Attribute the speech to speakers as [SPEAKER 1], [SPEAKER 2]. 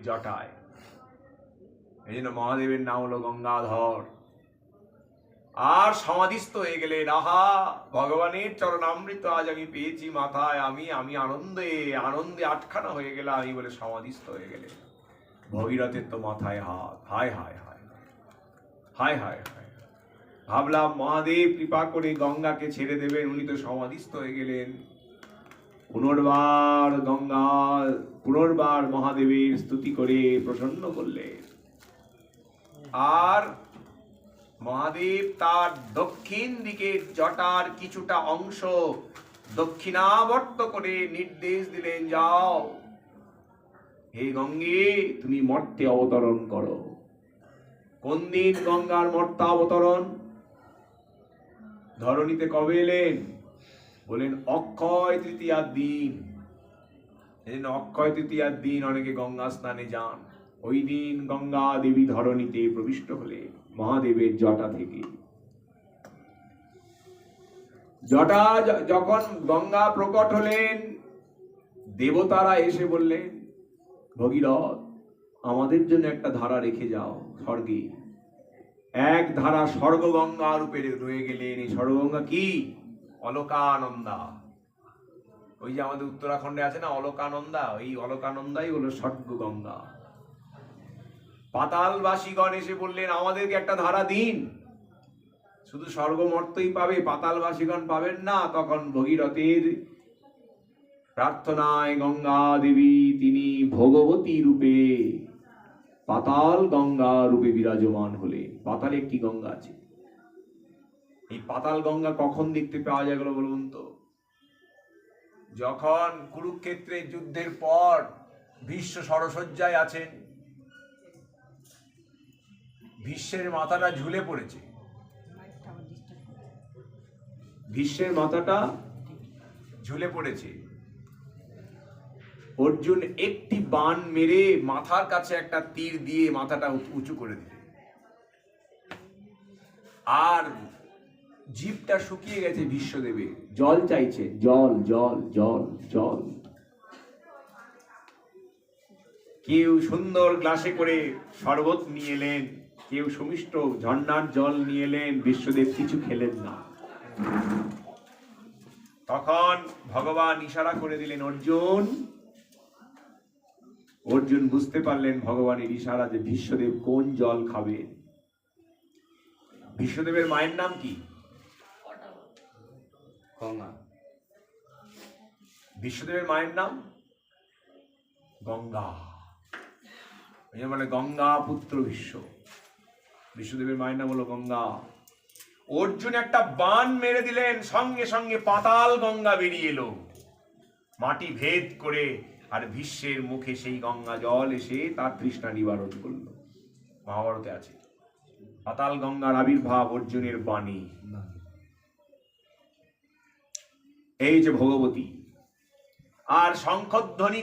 [SPEAKER 1] জটায়। এই জন্য মহাদেবের নাম হলো গঙ্গাধর। আর সমাধিস্থ হয়ে গেলেন। আহা, ভগবানের চরণামৃত আজ আমি পেয়েছি মাথায়, আমি আনন্দে আনন্দে আটখানা হয়ে গেলাম, আমি বলে সমাধিস্থ হয়ে গেলেন। ভগীরথের তো মাথায় হাত। হায় হায় হায় হায় হায় হায়। ভাবলাম মহাদেব কৃপা করে গঙ্গাকে ছেড়ে দেবেন, উনি তো সমাধিস্থ হয়ে গেলেন। পুনর্বার মহাদেবের স্তুতি করে প্রসন্ন করলেন। আর মহাদেব তার দক্ষিণ দিকের জটার কিছুটা অংশ দক্ষিণাবর্ত করে নির্দেশ দিলেন, যাও হে গঙ্গে, তুমি মর্তে অবতরণ করো। কোন দিন গঙ্গার মর্তাবতরণ? ধরণীতে কবে এলেন? বলেন অক্ষয় তৃতীয়ার দিন। অক্ষয় তৃতীয়ার দিন অনেকে গঙ্গা স্নানে যান। ওই দিন গঙ্গা দেবী ধরণীতে প্রবিষ্ট হলেন মহাদেবের জটা থেকে। জটা যখন গঙ্গা প্রকট হলেন, দেবতারা এসে বললেন, ভগীরথ, আমাদের জন্য একটা ধারা রেখে যাও স্বর্গে। এক ধারা স্বর্গ গঙ্গা রূপে রয়ে গেলেন। এই স্বর্গগঙ্গা কি? অলকানন্দা। ওই যে আমাদের উত্তরাখণ্ডে আছে না অলকানন্দা, এই অলকানন্দাই হলো স্বর্গ গঙ্গা। পাতালবাসীগণ এসে বললেন, আমাদেরকে একটা ধারা দিন। শুধু স্বর্গমর্তই পাবে, পাতালবাসীগণ পাবেন না। তখন ভগীরথের প্রার্থনায় গঙ্গা দেবী তিনি ভগবতী রূপে পাতাল গঙ্গা রূপে বিরাজমান হলেন। পাতালে একটি গঙ্গা আছে। এই পাতাল গঙ্গা কখন দেখতে পাওয়া যায় বলুন তো? যখন কুরুক্ষেত্রের যুদ্ধের পর ভীষ্ম শরশয্যায় আছেন, ভীষ্মের মাথাটা ঝুলে পড়েছে। ভীষ্মের মাথাটা ঝুলে পড়েছে। অর্জুন একটি বাণ মেরে মাথার কাছে একটা তীর দিয়ে মাথাটা উঁচু করে দিলেন। আর জিভটা শুকিয়ে গেছে ভীষ্মদেবের, জল চাইছে, জল জল জল জল। কেউ সুন্দর গ্লাসে করে শরবত নিয়ে এলেন, কেউ সুমিষ্ট ঝর্ণার জল নিয়ে এলেন। ভীষ্মদেব কিছু খেলেন না। তখন ভগবান ইশারা করে দিলেন, অর্জুন। অর্জুন বুঝতে পারলেন ভগবানের ইশারা যে ভীষ্মদেব কোন জল খাবেন। ভীষ্মদেবের মায়ের নাম কি? গঙ্গা। ভীষ্মদেবের মায়ের নাম গঙ্গা। মানে গঙ্গা পুত্র ভীষ্ম। ভীষ্মদেবের মায়ের নাম হলো গঙ্গা। অর্জুন একটা বাণ মেরে দিলেন, সঙ্গে সঙ্গে পাতাল গঙ্গা বেরিয়ে এলো মাটি ভেদ করে। আর ভীষ্মের মুখে সেই গঙ্গা জল এসে তার তৃষ্ণা নিবারণ করলো। মহাভারতে আছে পাতাল গঙ্গার আবির্ভাব অর্জুনের বাণী। এই যে ভগবতী। আর শঙ্খধ্বনি